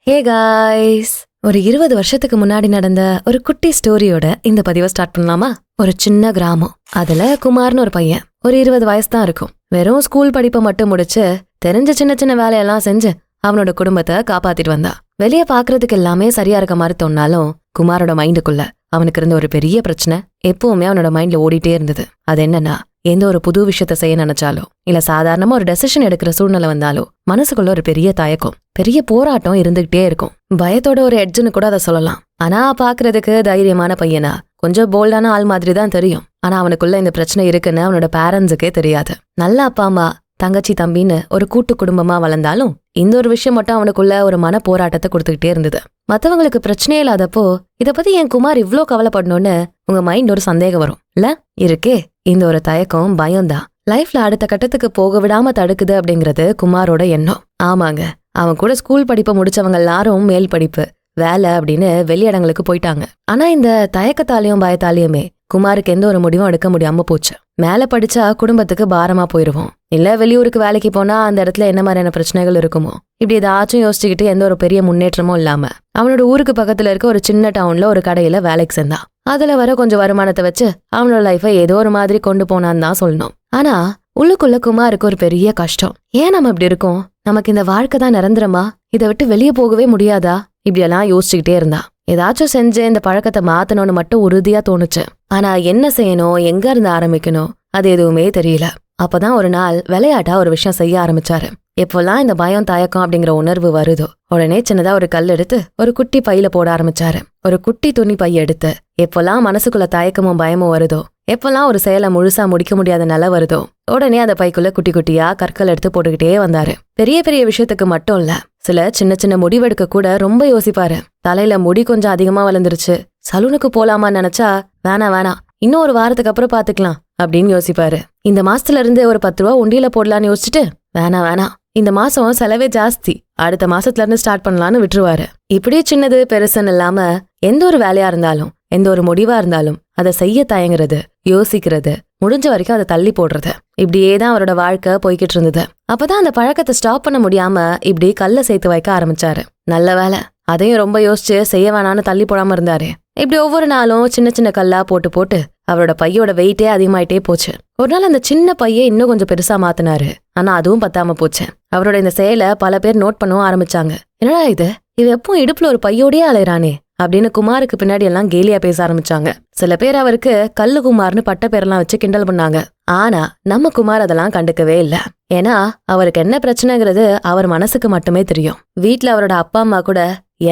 Hey guys, ஒரு 20 வருஷத்துக்கு முன்னாடி நடந்த ஒரு குட்டி ஸ்டோரியோட இந்த பதிவை ஸ்டார்ட் பண்ணலாமா? ஒரு சின்ன கிராமம். அதுல குமார்னு ஒரு பையன். ஒரு 20 வயசு தான் இருக்கும். வெறும் ஸ்கூல் படிப்பை மட்டும் முடிச்சு தெரிஞ்ச சின்ன சின்ன வேலையெல்லாம் செஞ்சு அவனோட குடும்பத்தை காப்பாத்திட்டு வந்தான். வெளியே பாக்குறதுக்கு எல்லாமே சரியா இருக்க மாதிரி தோணாலும் குமாரோட மைண்டுக்குள்ள அவனுக்கு இருந்த ஒரு பெரிய பிரச்சனை எப்பவுமே அவனோட மைண்ட்ல ஓடிட்டே இருந்தது. அது என்னன்னா, எந்த ஒரு புது விஷயத்த செய்ய நினைச்சாலோ இல்ல சாதாரணமா ஒரு டெசிஷன் எடுக்கிற சூழ்நிலை வந்தாலோ மனசுக்குள்ள ஒரு பெரிய தயக்கம், பெரிய போராட்டம் இருந்துகிட்டே இருக்கும். பயத்தோட ஒரு எட்ஜுன்னு கூட அதை சொல்லலாம். ஆனா பாக்குறதுக்கு தைரியமான பையனா, கொஞ்சம் போல்டான ஆள் மாதிரி தான் தெரியும். ஆனா அவனுக்குள்ள இந்த பிரச்சனை இருக்குன்னு அவனோட பேரண்ட்ஸுக்கே தெரியாது. நல்ல அப்பா அம்மா, தங்கச்சி தம்பின்னு ஒரு கூட்டு குடும்பமா வளர்ந்தாலும் இந்த ஒரு விஷயம் மட்டும் அவனுக்குள்ள ஒரு மன போராட்டத்தை கொடுத்துக்கிட்டே இருந்தது. மத்தவங்களுக்கு பிரச்சனையே இல்லாதப்போ இத பத்தி என் குமார் இவ்ளோ கவலைப்படணும்னு உங்க மைண்ட் ஒரு சந்தேகம் வரும் இல்ல? இருக்கே, இந்த ஒரு தயக்கம், பயம்தான் லைஃப்ல அடுத்த கட்டத்துக்கு போக விடாம தடுக்குது அப்படிங்கறது குமாரோட எண்ணம். ஆமாங்க, அவன் கூட ஸ்கூல் படிப்பை முடிச்சவங்க எல்லாரும் மேல் படிப்பு, வேலை அப்படின்னு வெளியிடங்களுக்கு போயிட்டாங்க. ஆனா இந்த தயக்கத்தாலையும் பயத்தாலையுமே குமாருக்கு எந்த ஒரு முடிவும் எடுக்க முடியாம போச்சு. மேல படிச்சா குடும்பத்துக்கு பாரமா போயிருவோம், இல்ல வெளியூருக்கு வேலைக்கு போனா அந்த இடத்துல என்ன மாதிரியான பிரச்சனைகள் இருக்குமோ, இப்படி ஏதாச்சும் யோசிச்சுக்கிட்டு எந்த ஒரு பெரிய முன்னேற்றமும் இல்லாம அவனோட ஊருக்கு பக்கத்துல இருக்க ஒரு சின்ன டவுன்ல ஒரு கடையில வேலைக்கு சேர்ந்தான். அதுல வர கொஞ்சம் வருமானத்தை வச்சு அவனோட லைஃபை ஏதோ ஒரு மாதிரி கொண்டு போனான்னு தான் சொல்லணும். ஆனா உள்ளுக்குள்ள குமாருக்கு ஒரு பெரிய கஷ்டம். ஏன் நம்ம இப்படி இருக்கோம்? நமக்கு இந்த வாழ்க்கை தான் நிரந்தரமா? இதை விட்டு வெளியே போகவே முடியாதா? இப்படியெல்லாம் யோசிச்சுக்கிட்டே இருந்தான். ஏதாச்சும் செஞ்சு இந்த பழக்கத்தை மாத்தணும்னு மட்டும் உறுதியா தோணுச்சு. ஆனா என்ன செய்யணும், எங்க இருந்து ஆரம்பிக்கணும், அது எதுவுமே தெரியல. அப்பதான் ஒரு நாள் விளையாட்டா ஒரு விஷயம் செய்ய ஆரம்பிச்சாரு. எப்பெல்லாம் இந்த பயம், தயக்கம் அப்படிங்கிற உணர்வு வருதோ உடனே சின்னதா ஒரு கல் எடுத்து ஒரு குட்டி பையில போட ஆரம்பிச்சாரு. ஒரு குட்டி துணி பை எடுத்து எப்பெல்லாம் மனசுக்குள்ள தயக்கமும் பயமும் வருதோ, எப்பெல்லாம் ஒரு செயலை முழுசா முடிக்க முடியாத நிலை வருதோ உடனே அந்த பைக்குள்ள குட்டி குட்டியா கற்கள் எடுத்து போட்டுக்கிட்டே வந்தாரு. பெரிய பெரிய விஷயத்துக்கு மட்டும் இல்ல, சில சின்ன சின்ன முடிவெடுக்க கூட ரொம்ப யோசிப்பாரு. தலையில முடி கொஞ்சம் அதிகமா வளர்ந்துருச்சு, சலூனுக்கு போலாமான்னு நினைச்சா வேணாம் இன்னும் ஒரு வாரத்துக்கு அப்புறம் பாத்துக்கலாம் அப்படின்னு யோசிப்பாரு. இந்த மாசத்துல இருந்து ஒரு 10 ரூபா உண்டியில போடலான்னு யோசிச்சுட்டு வேணாம் இந்த மாசம் செலவே ஜாஸ்தி, அடுத்த மாசத்துல இருந்து ஸ்டார்ட் பண்ணலான்னு விட்டுருவாரு. இப்படி சின்னது பெருசுன்னு இல்லாம எந்த ஒரு வேலையா இருந்தாலும், எந்த ஒரு முடிவா இருந்தாலும் அதை செய்ய தயங்குறது, யோசிக்கிறது, முடிஞ்ச வரைக்கும் அதை தள்ளி போடுறது, இப்படியேதான் அவரோட வாழ்க்கை போய்கிட்டு இருந்தது. அப்பதான் அந்த பழக்கத்தை ஸ்டாப் பண்ண முடியாம இப்படி கல்ல சேர்த்து வைக்க ஆரம்பிச்சாரு. நல்ல வேலை, அதையும் ரொம்ப யோசிச்சு செய்ய வேணான்னு தள்ளி போடாம இருந்தாரு. இப்படி ஒவ்வொரு நாளும் சின்ன சின்ன கல்லா போட்டு போட்டு அவரோட பையோட வெயிட்டே அதிகமாயிட்டே போச்சு. ஒரு நாள் அந்த சின்ன பையை இன்னும் கொஞ்சம் பெருசா மாத்தினாரு. ஆனா அதுவும் பத்தாம போச்சு. அவரோட இந்த செயலை பல பேர் நோட் பண்ணவும் ஆரம்பிச்சாங்க. என்னடா இது, இவ எப்பவும் இடுப்புல ஒரு பையோடயே அலையறானே அப்படின்னு குமாருக்கு பின்னாடி எல்லாம் கேலியா பேச ஆரம்பிச்சாங்க. சில பேர் அவருக்கு கல்லு குமார்னு பட்ட பேரெல்லாம் வச்சு கிண்டல் பண்ணாங்க. ஆனா நம்ம குமார் அதெல்லாம் கண்டுக்கவே இல்ல. ஏன்னா அவருக்கு என்ன பிரச்சனைங்கிறது அவர் மனசுக்கு மட்டுமே தெரியும். வீட்டுல அவரோட அப்பா அம்மா கூட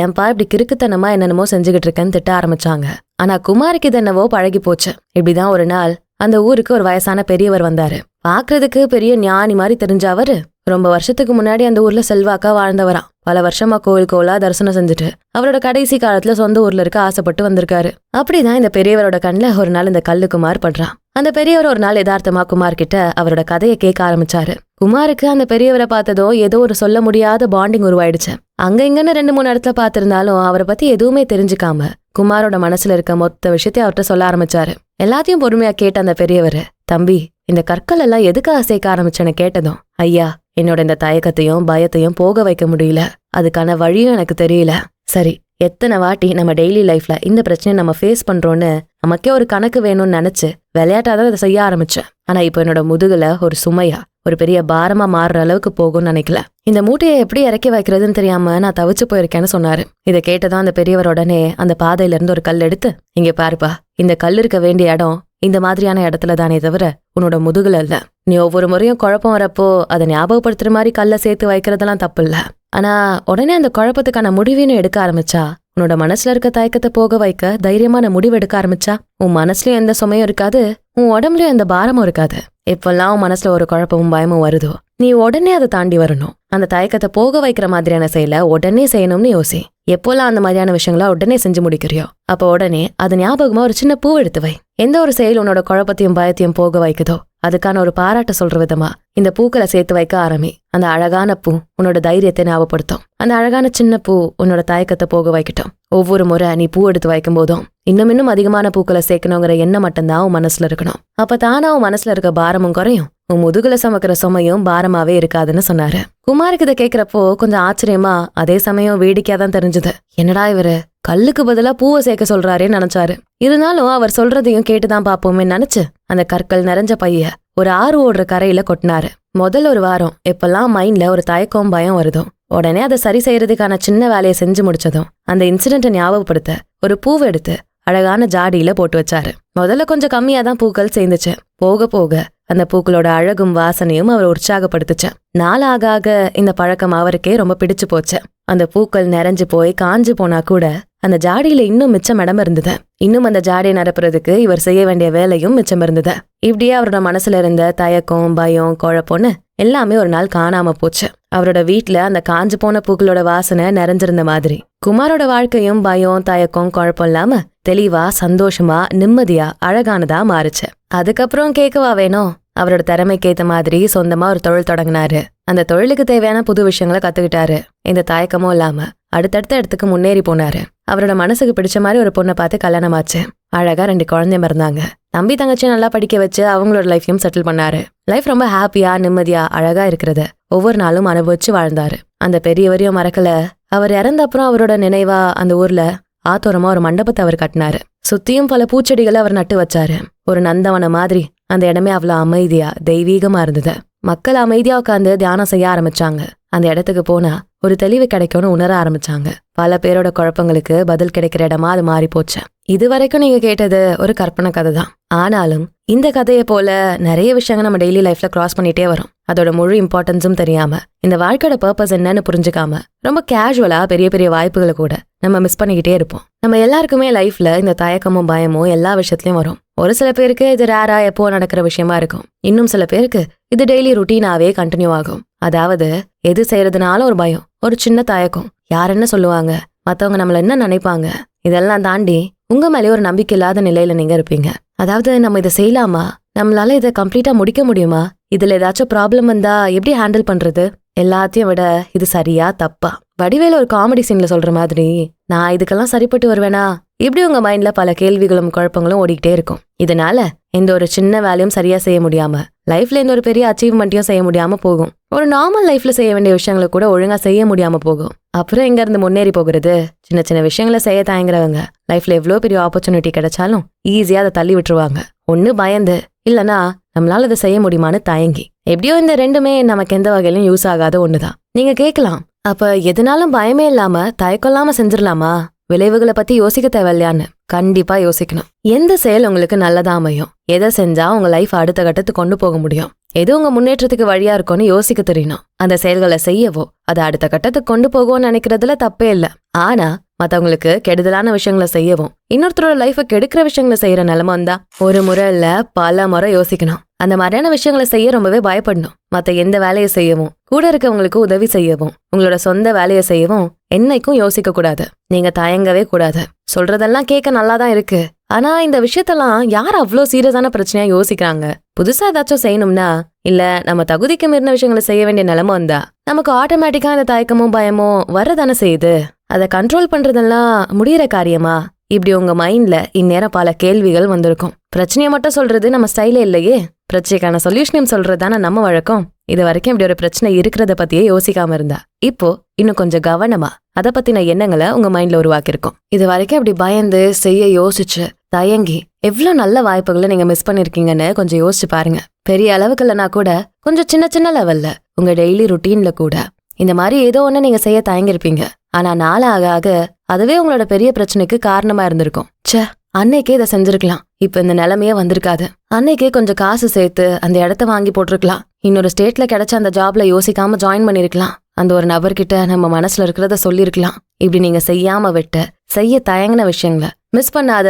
ஏன்பா இப்படி கிறுக்குத்தனமா என்னென்னமோ செஞ்சுக்கிட்டு இருக்கேன்னு திட்ட ஆரம்பிச்சாங்க. ஆனா குமாருக்கு இது என்னவோ பழகி போச்சு. இப்படிதான் ஒரு நாள் அந்த ஊருக்கு ஒரு வயசான பெரியவர் வந்தாரு. பாக்குறதுக்கு பெரிய ஞானி மாதிரி தெரிஞ்ச அவரு ரொம்ப வருஷத்துக்கு முன்னாடி அந்த ஊர்ல செல்வாக்கா வாழ்ந்தவராம். பல வருஷமா கோயிலா தரிசனம் செஞ்சுட்டு அவரோட கடைசி காலத்துல சொந்த ஊர்ல இருக்க ஆசைப்பட்டு வந்திருக்காரு. அப்படிதான் இந்த பெரியவரோட கண்ணுல ஒரு நாள் இந்த கல்லு குமார் படுறான். அந்த பெரியவர் ஒரு நாள் யதார்த்தமா குமார் கிட்ட அவரோட கதையை கேட்க ஆரம்பிச்சாரு. குமாருக்கு அந்த பெரியவரை பார்த்ததோ ஏதோ ஒரு சொல்ல முடியாத பாண்டிங் உருவாயிடுச்சு. அங்க இங்கன்னு 2-3 இடத்துல பாத்திருந்தாலும் அவரை பத்தி எதுவுமே தெரிஞ்சுக்காம குமாரோட மனசுல இருக்க மொத்த விஷயத்தையும் அவர்கிட்ட சொல்ல ஆரம்பிச்சாரு. எல்லாத்தையும் பொறுமையா கேட்ட அந்த பெரியவரு, தம்பி, இந்த கற்கள் எல்லாம் எதுக்காக சேர்க்க ஆரம்பிச்சேன்னு கேட்டதும், ஐயா, என்னோட இந்த தயக்கத்தையும் பயத்தையும் போக வைக்க முடியல, அதுக்கான வழியும் எனக்கு தெரியல. சரி, எத்தனை வாட்டி நம்ம டெய்லி லைஃப்ல இந்த பிரச்சனையை நம்ம ஃபேஸ் பண்றோம்னு நமக்கே ஒரு கணக்கு வேணும்னு நினைச்சு விளையாட்டாதான் அதை செய்ய ஆரம்பிச்சேன். ஆனா இப்ப என்னோட முதுகுல ஒரு சுமையா, ஒரு பெரிய பாரமா மாறுற அளவுக்கு போகும்னு நினைக்கல. இந்த மூட்டையை எப்படி இறக்கி வைக்கிறதுன்னு தெரியாம நான் தவிச்சு போயிருக்கேன்னு சொன்னாரு. இதை கேட்டதான் அந்த பெரியவர் உடனே அந்த பாதையில இருந்து ஒரு கல் எடுத்து, இங்க பாருப்பா, இந்த கல் இருக்க வேண்டிய இடம் இந்த மாதிரியான இடத்துல தானே தவிர உன்னோட முதுகுல இல்ல. நீ ஒவ்வொரு முறையும் குழப்பம் வரப்போ அதை ஞாபகப்படுத்துற மாதிரி கல்ல சேர்த்து வைக்கிறதெல்லாம் தப்பு இல்ல. ஆனா உடனே அந்த குழப்பத்துக்கான முடிவுன்னு எடுக்க ஆரம்பிச்சா, உன்னோட மனசுல இருக்க தயக்கத்தை போக வைக்க தைரியமான முடிவு எடுக்க ஆரம்பிச்சா, உன் மனசுலயும் எந்த சுமையும் இருக்காது, உன் உடம்புலயும் எந்த பாரமும் இருக்காது. எப்பெல்லாம் உன் மனசுல ஒரு குழப்பமும் பயமும் வருதோ நீ உடனே அதை தாண்டி வரணும். அந்த தயக்கத்தை போக வைக்கிற மாதிரியான செயலை உடனே செய்யணும்னு யோசி. எப்போல்லாம் அந்த மாதிரியான விஷயங்களா உடனே செஞ்சு முடிக்கிறியோ அப்ப உடனே அது ஞாபகமா ஒரு சின்ன பூ எடுத்து வை. எந்த ஒரு செயல் உன்னோட குழப்பத்தையும் பயத்தையும் போக வைக்குதோ அதுக்கான ஒரு பாராட்ட சொல்ற விதமா இந்த பூக்களை சேர்த்து வைக்க ஆரம்பி. அந்த அழகான பூ உன்னோட தைரியத்தை ஞாபகப்படுத்தும். அந்த அழகான சின்ன பூ உன்னோட தயக்கத்தை போக வைக்கட்டும். ஒவ்வொரு முறை நீ பூ எடுத்து வைக்கும் போதும் இன்னும் அதிகமான பூக்களை சேர்க்கணுங்கிற எண்ணம் மட்டும்தான் உன் மனசுல இருக்கணும். அப்ப தானா உன் மனசுல இருக்க பாரமும் குறையும், உன் முதுகுல சுமக்கிற சுமையும் பாரமாவே இருக்காதுன்னு சொன்னாரு. குமாருக்கு இதை கேக்குறப்போ கொஞ்சம் ஆச்சரியமா அதே சமயம் வேடிக்கையா தான் தெரிஞ்சது. என்னடா இவரு கல்லுக்கு பதிலா பூவை சேர்க்க சொல்றாரேன்னு நினைச்சாரு. இருந்தாலும் அவர் சொல்றதையும் கேட்டுதான் பாப்போமே நினைச்சு அந்த கற்கள் நிறைஞ்ச பைய ஒரு ஆறு ஓடுற கரையில கொட்டினாரு. முதல் ஒரு வாரம் எப்பெல்லாம் மைண்ட்ல ஒரு தயக்கம் பயம் வருதோ உடனே அதை சரி செய்யறதுக்கான சின்ன வேலையை செஞ்சு முடிச்சதும் அந்த இன்சிடென்ட்டை ஞாபகப்படுத்த ஒரு பூவை எடுத்து அழகான ஜாடியில போட்டு வச்சாரு. முதல்ல கொஞ்சம் கம்மியா தான் பூக்கள் சேர்ந்துச்சு. போக போக அந்த பூக்களோட அழகும் வாசனையும் அவர் உற்சாகப்படுத்துச்சு. நாள் ஆக ஆக இந்த பழக்கம் அவருக்கே ரொம்ப பிடிச்சு போச்சு. அந்த பூக்கள் நிறைஞ்சு போய் காஞ்சு போனா கூட அந்த ஜாடியில இன்னும் மிச்சம் இடம் இருந்தது. இன்னும் அந்த ஜாடியை நிரப்புறதுக்கு இவர் செய்ய வேண்டிய வேலையும் மிச்சம் இருந்தது. இப்படியே அவரோட மனசுல இருந்த தயக்கம் பயம் குழப்பம்னு எல்லாமே ஒரு நாள் காணாம போச்சு. அவரோட வீட்டுல அந்த காஞ்சு போன பூக்களோட வாசனை நிறைஞ்சிருந்த மாதிரி குமாரோட வாழ்க்கையும் பயம் தயக்கம் குழப்பம் இல்லாம தெளிவா சந்தோஷமா நிம்மதியா அழகானதா மாறுச்சு. அதுக்கப்புறம் கேட்கவா வேணும், அவரோட திறமைக்கு ஏத்த மாதிரி சொந்தமா ஒரு தொழில் தொடங்கினாரு. அந்த தொழிலுக்கு தேவையான புது விஷயங்களை கத்துக்கிட்டாரு. இந்த தயக்கமும் இல்லாம அடுத்தடுத்த இடத்துக்கு முன்னேறி போனாரு. அவரோட மனசுக்கு பிடிச்ச மாதிரி ஒரு பொண்ணை பார்த்து கல்யாணம் ஆச்சு. அழகா 2 குழந்தைங்க இருந்தாங்க. தம்பி தங்கச்சியும் நல்லா படிக்க வச்சு அவங்களோட லைஃபையும் செட்டில் பண்ணாரு. லைஃப் ரொம்ப ஹாப்பியா நிம்மதியா அழகா இருக்கிறத ஒவ்வொரு நாளும் அனுபவிச்சு வாழ்ந்தாரு. அந்த பெரியவரையும் மறக்கல. அவர் இறந்த அப்புறம் அவரோட நினைவா அந்த ஊர்ல ஆத்தோரமா ஒரு மண்டபத்தை அவர் கட்டினாரு. சுத்தியும் பல பூச்செடிகளை அவர் நட்டு வச்சாரு. ஒரு நந்தவன மாதிரி அந்த இடமே அவ்வளவு அமைதியா தெய்வீகமா இருந்தது. மக்கள் அமைதியா உட்காந்து தியானம் செய்ய ஆரம்பிச்சாங்க. அந்த இடத்துக்கு போனா ஒரு தெளிவு கிடைக்கும்னு உணர ஆரம்பிச்சாங்க. பல பேரோட குழப்பங்களுக்கு பதில் கிடைக்கிற இடமா அது மாறி போச்சு. இது வரைக்கும் நீங்க கேட்டது ஒரு கற்பனை கதை தான். ஆனாலும் இந்த கதையை போல நிறைய விஷயங்கள் நம்ம டெய்லி லைஃப்ல கிராஸ் பண்ணிட்டே வரும். அதோட முழு இம்பார்ட்டன்ஸும் தெரியாம இந்த வாழ்க்கையோட பர்பஸ் என்னன்னு புரிஞ்சுக்காம ரொம்ப கேஷுவலா பெரிய பெரிய வாய்ப்புகளை கூட நம்ம மிஸ் பண்ணிக்கிட்டே இருப்போம். நம்ம எல்லாருக்குமே லைஃப்ல இந்த தயக்கமும் பயமும் எல்லா விஷயத்துலயும் வரும். ஒரு சில பேருக்கு இது ரேரா எப்போ நடக்கிற விஷயமா இருக்கும். இன்னும் சில பேருக்கு இது டெய்லி ருட்டீனாவே கண்டினியூ ஆகும். அதாவது எது செய்யறதுனால ஒரு பயம், ஒரு சின்ன தயக்கம், யார் என்ன சொல்லுவாங்க, மத்தவங்க நம்மள என்ன நினைப்பாங்க, இதெல்லாம் தாண்டி உங்க மேலே ஒரு நம்பிக்கை இல்லாத நிலையில நீங்க இருப்பீங்க. அதாவது நம்ம இதை செய்யலாமா, நம்மளால இதை கம்ப்ளீட்டா முடிக்க முடியுமா, இதுல ஏதாச்சும் ப்ராப்ளம் வந்தா எப்படி ஹேண்டில் பண்றது, எல்லாத்தையும் விட இது சரியா தப்பா. வடிவேல ஒரு காமெடி சீன்ல சொல்ற மாதிரி நான் இதுக்கெல்லாம் சரிப்பட்டு வருவேனா, இப்படி உங்க மைண்ட்ல பல கேள்விகளும் குழப்பங்களும் ஓடிக்கிட்டே இருக்கும். இதனால எந்த ஒரு சின்ன வேலையும் சரியா செய்ய முடியாம லைஃப்ல எந்த ஒரு பெரிய அச்சீவ்மெண்ட்டையும் செய்ய முடியாம போகும். ஒரு நார்மல் லைஃப்ல செய்ய வேண்டிய விஷயங்களை கூட ஒழுங்கா செய்ய முடியாம போகும். அப்புறம் எங்க இருந்து முன்னேறி போகிறது? சின்ன சின்ன விஷயங்களை செய்ய தயங்குறவங்க லைஃப்ல எவ்வளவு பெரிய ஆப்பர்ச்சுனிட்டி கிடைச்சாலும் ஈஸியா அதை தள்ளி விட்டுருவாங்க. ஒண்ணு பயந்து, இல்லனா நம்மளால அதை செய்ய முடியுமான்னு தயங்கி. எப்படியோ இந்த ரெண்டுமே நமக்கு எந்த வகையிலும் யூஸ் ஆகாத ஒண்ணுதான். நீங்க கேட்கலாம், அப்ப எதுனாலும் பயமே இல்லாம தயக்கம் இல்லாம செஞ்சிடலாமா, விளைவுகளை பத்தி யோசிக்க தேவையில்லையான்னு? கண்டிப்பா யோசிக்கணும். எந்த செயல் உங்களுக்கு நல்லதா அமையும், எதை செஞ்சா உங்க லைஃப் அடுத்த கட்டத்துக்கு கொண்டு போக முடியும், எது உங்க முன்னேற்றத்துக்கு வழியா இருக்கும்னு யோசிக்க தெரியணும். அந்த செயல்களை செய்யவோ அதை அடுத்த கட்டத்துக்கு கொண்டு போகும்னு நினைக்கிறதுல தப்பே இல்ல. ஆனா மத்தவங்களுக்கு கெடுதலான விஷயங்களை செய்யவும் இன்னொருத்தரோட லைஃபை கெடுக்கிற விஷயங்களை செய்யற நிலைமை வந்தா ஒரு முறை இல்ல பல முறை யோசிக்கணும். அந்த மாதிரியான விஷயங்களை செய்ய ரொம்பவே பயப்படணும். மத்த எந்த வேலையை செய்யவும் கூட இருக்கவங்களுக்கு உதவி செய்யவும் உங்களோட சொந்த வேலையை செய்யவும் என்னைக்கும் யோசிக்க கூடாது. நீங்க தயங்கவே கூடாது. சொல்றதெல்லாம் கேட்க நல்லாதான் இருக்கு, ஆனா இந்த விஷயத்தெல்லாம் யார் அவ்வளோ சீரியஸான பிரச்சனையா யோசிக்கிறாங்க? புதுசா ஏதாச்சும் செய்யணும்னா இல்ல நம்ம தகுதிக்கு மீறின விஷயங்களை செய்ய வேண்டிய நிலைமை வந்தா நமக்கு ஆட்டோமேட்டிக்கா இந்த தயக்கமும் பயமும் வரதானே செய்யுது. அதை கண்ட்ரோல் பண்றதெல்லாம் முடியற காரியமா? இப்படி உங்க மைண்ட்ல இந்நேரம் பல கேள்விகள் வந்திருக்கும். பிரச்சனையை மட்டும் சொல்றது நம்ம ஸ்டைலே இல்லையே, பிரச்சனைக்கான சொல்யூஷனையும் சொல்றதுதானே நம்ம வழக்கம். இது வரைக்கும் இப்படி ஒரு பிரச்சனை இருக்கிறத பத்தியே யோசிக்காம இருந்தா இப்போ இன்னும் கொஞ்சம் கவனமா அதை பத்தின எண்ணங்களை உங்க மைண்ட்ல உருவாக்கிருக்கும். இது வரைக்கும் இப்படி பயந்து செய்ய யோசிச்சு தயங்கி எவ்வளவு நல்ல வாய்ப்புகளை நீங்க மிஸ் பண்ணிருக்கீங்கன்னு கொஞ்சம் யோசிச்சு பாருங்க. பெரிய அளவுக்கு இல்லைனா கூட கொஞ்சம் சின்ன சின்ன லெவல்ல உங்க டெய்லி ருட்டீன்ல கூட இந்த மாதிரி ஏதோ ஒண்ணு நீங்க செய்ய தயங்கிருப்பீங்க. ஆனா நாள் ஆக ஆக அதுவே உங்களோட பெரிய பிரச்சனைக்கு காரணமா இருந்திருக்கும். ச்சே, அன்னைக்கே இதை செஞ்சிருக்கலாம், இப்ப இந்த நிலைமையே வந்திருக்காது. அன்னைக்கே கொஞ்சம் காசு சேர்த்து அந்த இடத்த வாங்கி போட்டிருக்கலாம். இன்னொரு ஸ்டேட்ல கிடைச்ச அந்த ஜாப்ல யோசிக்காம ஜாயின் பண்ணிருக்கலாம். அந்த ஒரு நபர்கிட்ட நம்ம மனசுல இருக்கிறத சொல்லிருக்கலாம். இப்படி நீங்க செய்யாம விட்டு செய்ய தயங்கின விஷயங்களை மிஸ் பண்ணாத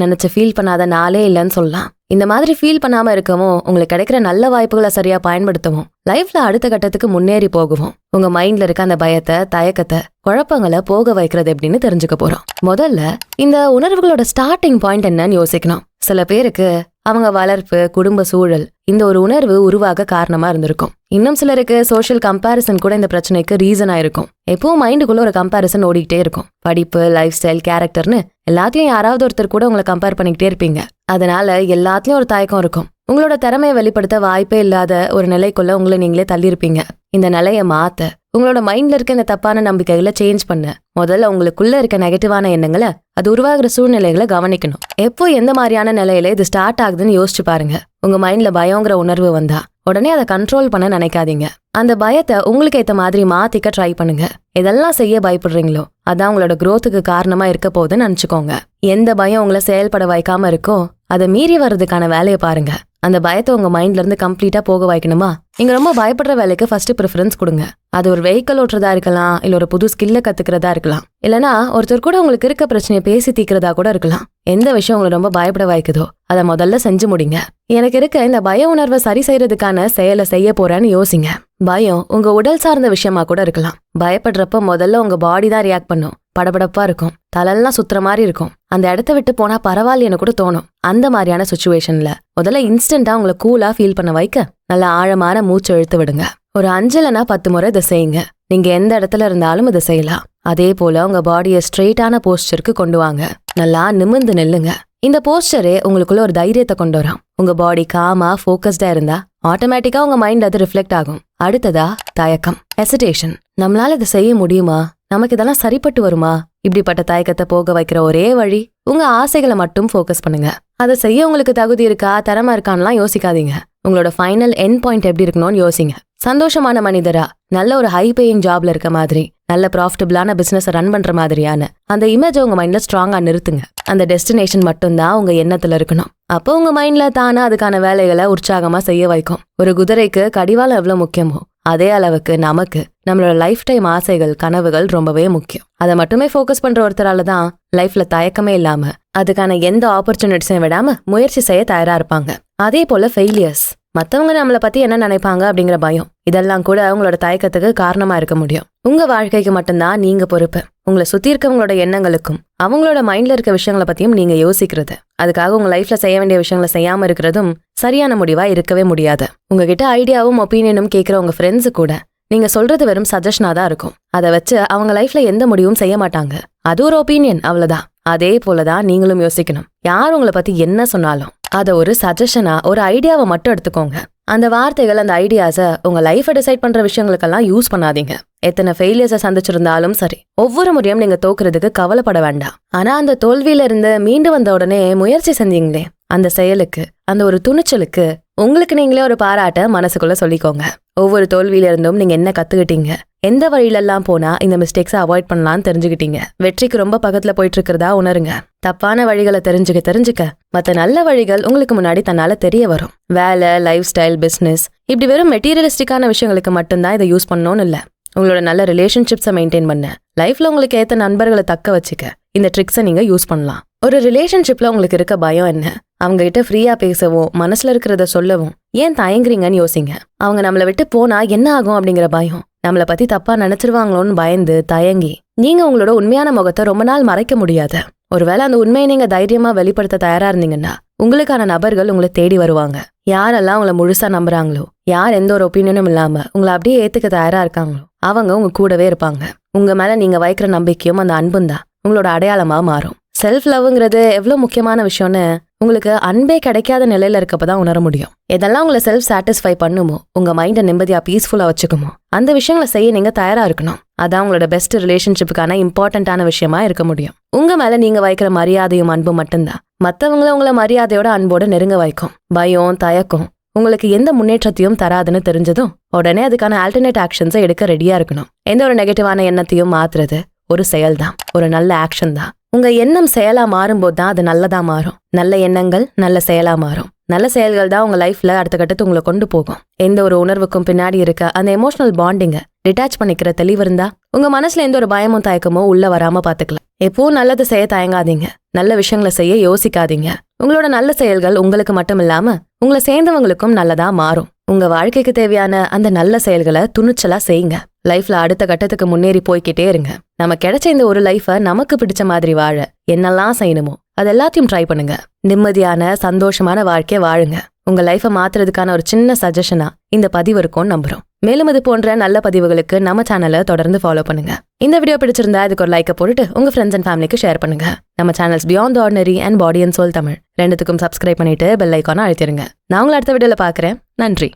நினைச்சு ஃபீல் பண்ணாத நாளே இல்லைன்னு சொல்லலாம். இந்த மாதிரி ஃபீல் பண்ணாம இருக்கவும் உங்களுக்கு கிடைக்கிற நல்ல வாய்ப்புகளை சரியா பயன்படுத்தவும் லைஃப்ல அடுத்த கட்டத்துக்கு முன்னேறி போகவும் உங்க மைண்ட்ல இருக்க அந்த பயத்தை தயக்கத்தை குழப்பங்களை போக வைக்கிறது எப்படின்னு தெரிஞ்சுக்க போறோம். முதல்ல இந்த உணர்வுகளோட ஸ்டார்டிங் பாயிண்ட் என்னன்னு யோசிக்கணும். சில பேருக்கு அவங்க வளர்ப்பு குடும்ப சூழல் இந்த ஒரு உணர்வு உருவாக காரணமா இருந்திருக்கும். இன்னும் சிலருக்கு சோஷியல் கம்பேரிசன் கூட இந்த பிரச்சனைக்கு ரீசனா இருக்கும். எப்பவும் மைண்டுக்குள்ள ஒரு கம்பேரிசன் ஓடிக்கிட்டே இருக்கும். படிப்பு லைஃப் ஸ்டைல் கேரக்டர்னு எல்லாத்தையும் யாராவது ஒருத்தர் கூட உங்களை கம்பேர் பண்ணிக்கிட்டே இருப்பீங்க. அதனால எல்லாத்துலயும் ஒரு தயக்கம் இருக்கும். உங்களோட திறமையை வெளிப்படுத்த வாய்ப்பே இல்லாத ஒரு நிலைக்குள்ள உங்களை நீங்களே தள்ளியிருப்பீங்க. இந்த நிலையை மாத்த உங்களோட மைண்ட்ல இருக்க இந்த தப்பான நம்பிக்கைகளை சேஞ்ச் பண்ண முதல்ல உங்களுக்குள்ள இருக்க நெகட்டிவான எண்ணங்களை, அது உருவாகிற சூழ்நிலைகளை கவனிக்கணும். எப்போ எந்த மாதிரியான நிலையில இது ஸ்டார்ட் ஆகுதுன்னு யோசிச்சு பாருங்க. உங்க மைண்ட்ல பயங்கிற உணர்வு வந்தா உடனே அதை கண்ட்ரோல் பண்ண நினைக்காதீங்க. அந்த பயத்தை உங்களுக்கு ஏத்த மாதிரி மாத்திக்க ட்ரை பண்ணுங்க. இதெல்லாம் செய்ய பயப்படுறீங்களோ அதான் உங்களோட growthக்கு காரணமா இருக்க போகுதுன்னு நினைச்சுக்கோங்க. எந்த பயம் உங்களை செயல்பட வைக்காம இருக்கோ அதை மீறி வர்றதுக்கான வேலையை பாருங்க. அந்த பயத்தை உங்க மைண்ட்ல இருந்து கம்ப்ளீட்டா போக வைக்கணுமா? நீங்க ரொம்ப பயப்படுற வேலைக்கு ஃபர்ஸ்ட் ப்ரிஃபரன்ஸ் கொடுங்க. அது ஒரு வெஹிக்கல் ஓட்டுறதா இருக்கலாம், இல்ல ஒரு புது ஸ்கில்ல கத்துக்கிறதா இருக்கலாம், இல்லனா ஒருத்தர் கூட உங்களுக்கு இருக்க பிரச்சனையை பேசி தீக்கிறதா கூட இருக்கலாம். எந்த விஷயம் உங்களை ரொம்ப பயப்பட வைக்குதோ அதை முதல்ல செஞ்சு முடிங்க. எனக்கு இருக்க இந்த பய உணர்வை சரி செய்யறதுக்கான செயலை செய்ய போறேன்னு யோசிங்க. பயம் உங்க உடல் சார்ந்த விஷயமா கூட இருக்கலாம். பயப்படுறப்ப முதல்ல உங்க பாடி தான் ரியாக்ட் பண்ணும். படபடப்பா இருக்கும், தலையெல்லாம் சுத்துற மாதிரி இருக்கும், அந்த இடத்த விட்டு போனா பரவாயில்லைன்னு கூட தோணும். அந்த மாதிரியான சுச்சுவேஷன்ல முதல்ல இன்ஸ்டன்டா உங்களை கூலா ஃபீல் பண்ண வைக்க நல்ல ஆழமான மூச்சு இழுத்து விடுங்க. ஒரு 5 இல்லனா 10 முறை இதை செய்யுங்க. நீங்க எந்த இடத்துல இருந்தாலும் இதை செய்யலாம். அதே போல உங்க பாடியை ஸ்ட்ரெயிட்டான போஸ்டருக்கு கொண்டு வாங்க. நல்லா நிமிர்ந்து நில்லுங்க. இந்த போஸ்டரே உங்களுக்குள்ள ஒரு தைரியத்தை கொண்டு வரும். உங்க பாடி காமா ஃபோக்கஸ்டா இருந்தா ஆட்டோமேட்டிக்கா உங்க மைண்ட் அது ரிஃப்ளெக்ட் ஆகும். அடுத்ததா தயக்கம், ஹெசிடேஷன். நம்மளால இதை செய்ய முடியுமா? நமக்கு இதெல்லாம் சரிப்பட்டு வருமா? இப்படிப்பட்ட தயக்கத்தை போக வைக்கிற ஒரே வழி உங்க ஆசைகளை மட்டும் ஃபோக்கஸ் பண்ணுங்க. அதை செய்ய உங்களுக்கு தகுதி இருக்கா, திறமை இருக்கான்லாம் யோசிக்காதீங்க. உங்களோட ஃபைனல் எண்ட் பாயிண்ட் எப்படி இருக்கணும்னு யோசிங்க. சந்தோஷமான மனிதரா, நல்ல ஒரு ஹை பேயிங் ஜாப்ல இருக்க மாதிரி, நல்ல ப்ராஃபிட்டபிளான பிசினஸ் ரன் பண்ற மாதிரியான அந்த இமேஜ் உங்க மைண்ட்ல ஸ்ட்ராங்கா நிறுத்துங்க. அந்த டெஸ்டினேஷன் மட்டும்தான் உங்க எண்ணத்துல இருக்கணும். அப்போ உங்க மைண்ட்ல தானா அதுக்கான வேலைகளை உற்சாகமா செய்ய வைக்கும். ஒரு குதிரைக்கு கடிவாளம் எவ்வளவு முக்கியமோ அதே அளவுக்கு நமக்கு நம்மளோட லைஃப் டைம் ஆசைகள், கனவுகள் ரொம்பவே முக்கியம். அதை மட்டுமே ஃபோக்கஸ் பண்ற ஒருத்தரால தான் லைஃப்ல தயக்கமே இல்லாம அதுக்கான எந்த ஆப்பர்ச்சுனிட்டிஸையும் விடாம முயற்சி செய்ய தயாரா இருப்பாங்க. அதே போல ஃபெயிலியர்ஸ், மத்தவங்க நம்மளை பத்தி என்ன நினைப்பாங்க அப்படிங்கிற பயம், இதெல்லாம் கூட உங்களோட தயக்கத்துக்கு காரணமா இருக்க முடியும். உங்க வாழ்க்கைக்கு மட்டும்தான் நீங்க பொறுப்பு. உங்களை சுத்தி இருக்கவங்களோட எண்ணங்களுக்கும் அவங்களோட மைண்ட்ல இருக்க விஷயங்களை பத்தியும் நீங்க யோசிக்கிறது. அதுக்காக உங்க லைஃப்ல செய்ய வேண்டிய விஷயங்களை செய்யாம இருக்கிறதும் சரியான முடிவா இருக்கவே முடியாது. உங்ககிட்ட ஐடியாவும் ஒப்பீனியனும் கேட்கிற உங்க ஃப்ரெண்ட்ஸு கூட நீங்க சொல்றது வெறும் சஜஷனா தான் இருக்கும். அதை வச்சு அவங்க லைஃப்ல எந்த முடிவும் செய்ய மாட்டாங்க. அது ஒரு ஒப்பீனியன், அவ்வளவுதான். அதே போலதான் நீங்களும் யோசிக்கணும். யார் உங்களை பத்தி என்ன சொன்னாலும் அதை ஒரு சஜஷனா, ஒரு ஐடியாவை மட்டும் எடுத்துக்கோங்க. அந்த வார்த்தைகள், அந்த ஐடியாஸை உங்க லைஃபை டிசைட் பண்ற விஷயங்களுக்கெல்லாம் யூஸ் பண்ணாதீங்க. எத்தனை ஃபெயிலியர்ஸை சந்திச்சிருந்தாலும் சரி, ஒவ்வொரு முறையும் நீங்க தோக்குறதுக்கு கவலைப்பட வேண்டாம். ஆனா அந்த தோல்வியில இருந்து மீண்டு வந்த உடனே முயற்சி செஞ்சீங்களே, அந்த செயலுக்கு, அந்த ஒரு துணிச்சலுக்கு உங்களுக்கு நீங்களே ஒரு பாராட்ட மனசுக்குள்ள சொல்லிக்கோங்க. ஒவ்வொரு தோல்வியில இருந்தும் நீங்க என்ன கத்துக்கிட்டீங்க, எந்த வழியிலெல்லாம் போனா இந்த மிஸ்டேக்ஸை அவாய்ட் பண்ணலாம்னு தெரிஞ்சுக்கிட்டீங்க, வெற்றிக்கு ரொம்ப பக்கத்துல போயிட்டு இருக்கிறதா உணருங்க. தப்பான வழிகளை தெரிஞ்சுக்க மத்த நல்ல வழிகள் உங்களுக்கு முன்னாடி தன்னால தெரிய வரும். வேலை, லைஃப் ஸ்டைல், பிசினஸ், இப்படி வெறும் மெட்டீரியலிஸ்டிக்கான விஷயங்களுக்கு மட்டும்தான் இதை யூஸ் பண்ணணும்னு இல்ல. உங்களோட நல்ல ரிலேஷன்ஷிப்ஸை மெயின்டைன் பண்ண, லைஃப்ல உங்களுக்கு ஏத்த நண்பர்களை தக்க வச்சுக்க இந்த ட்ரிக்ஸை நீங்க யூஸ் பண்ணலாம். ஒரு ரிலேஷன்ஷிப்ல உங்களுக்கு இருக்க பயம் என்ன? அவங்க கிட்ட ஃப்ரீயா பேசவும், மனசுல இருக்கிறத சொல்லவும் ஏன் தயங்குறீங்கன்னு யோசிங்க. அவங்க நம்மளை விட்டு போனா என்ன ஆகும் அப்படிங்கிற பயம், நம்மளை பத்தி தப்பா நினைச்சிருவாங்களோன்னு பயந்து தயங்கி நீங்க உங்களோட உண்மையான முகத்தை ரொம்ப நாள் மறைக்க முடியாது. ஒருவேளை அந்த உண்மையை நீங்க தைரியமா வெளிப்படுத்த தயாரா இருந்தீங்கன்னா உங்களுக்கான நபர்கள் உங்களை தேடி வருவாங்க. யாரெல்லாம் உங்களை முழுசா நம்புறாங்களோ, யார் எந்த ஒரு ஒப்பீனியனும் இல்லாம உங்களை அப்படியே ஏத்துக்க தயாரா இருக்காங்களோ அவங்க உங்க கூடவே இருப்பாங்க. உங்க மேல நீங்க வைக்கிற நம்பிக்கையும் அந்த அன்பும் தான் உங்களோட அடையாளமா மாறும். செல்ஃப் லவ்ங்கிறது எவ்வளவு முக்கியமான விஷயம்னு உங்களுக்கு அன்பே கிடைக்காத நிலையில இருக்கப்பதான் உணர முடியும். எதெல்லாம் உங்களை செல்ஃப் சாட்டிஸ்ஃபை பண்ணுமோ, உங்க மைண்டை நிம்மதியா பீஸ்ஃபுல்லா வச்சுக்குமோ, அந்த விஷயங்களை செய்ய நீங்க தயாரா இருக்கணும். அதான் உங்களோட பெஸ்ட் ரிலேஷன்ஷிப்புக்கான இம்பார்ட்டன்டான விஷயமா இருக்க முடியும். உங்க மேல நீங்க வைக்கிற மரியாதையும் அன்பும் மட்டும்தான் மத்தவங்கள உங்களை மரியாதையோட அன்போட நெருங்க வைக்கும். பயம், தயக்கம் உங்களுக்கு எந்த முன்னேற்றத்தையும் தராதுன்னு தெரிஞ்சதும் உடனே அதுக்கான ஆல்டர்னேட் ஆக்ஷன்ஸை எடுக்க ரெடியா இருக்கணும். எந்த ஒரு நெகட்டிவான எண்ணத்தையும் மாத்துறது ஒரு செயல் தான், ஒரு நல்ல ஆக்ஷன் தான். உங்க எண்ணம் செயலா மாறும்போது தான் அது நல்லதா மாறும். நல்ல எண்ணங்கள் நல்ல செயலா மாறும். நல்ல செயல்கள் தான் உங்க லைஃப்ல அடுத்த கட்டத்து உங்களை கொண்டு போகும். எந்த ஒரு உணர்வுக்கும் பின்னாடி இருக்க அந்த எமோஷனல் பாண்டிங்க டிட்டாச் பண்ணிக்கிற தெளிவு இருந்தா உங்க மனசுல எந்த ஒரு பயமும் தயக்கமோ உள்ள வராம பாத்துக்கலாம். எப்பவும் நல்லது செய்ய தயங்காதீங்க. நல்ல விஷயங்களை செய்ய யோசிக்காதீங்க. உங்களோட நல்ல செயல்கள் உங்களுக்கு மட்டும் இல்லாம உங்களை சேர்ந்தவங்களுக்கும் நல்லதா மாறும். உங்க வாழ்க்கைக்கு தேவையான அந்த நல்ல செயல்களை துணிச்சலா செய்யுங்க. லைஃப்ல அடுத்த கட்டத்துக்கு முன்னேறி போய்கிட்டே இருங்க. நம்ம கிடைச்ச இந்த ஒரு லைஃபை நமக்கு பிடிச்ச மாதிரி வாழ என்னெல்லாம் செய்யணுமோ அது எல்லாத்தையும் ட்ரை பண்ணுங்க. நிம்மதியான சந்தோஷமான வாழ்க்கைய வாழுங்க. உங்க லைஃபை மாத்துறதுக்கான ஒரு சின்ன சஜஷனா இந்த பதிவு இருக்கும்னு நம்புறோம். மேலும் இது போன்ற நல்ல பதிவுகளுக்கு நம்ம சேனலை தொடர்ந்து ஃபாலோ பண்ணுங்க. இந்த வீடியோ பிடிச்சிருந்தா இதுக்கு ஒரு லைக்கை போட்டுட்டு உங்க ஃப்ரெண்ட்ஸ் அண்ட் ஃபேமிலிக்கு ஷேர் பண்ணுங்க. நம்ம channels beyond the ordinary and body and soul Tamil ரெண்டுத்துக்கும் சப்ஸ்கிரைப் பண்ணிட்டு பெல் ஐக்கானை அழுத்திடுங்க. நான் உங்களை அடுத்த வீடியோல பார்க்குறேன். நன்றி.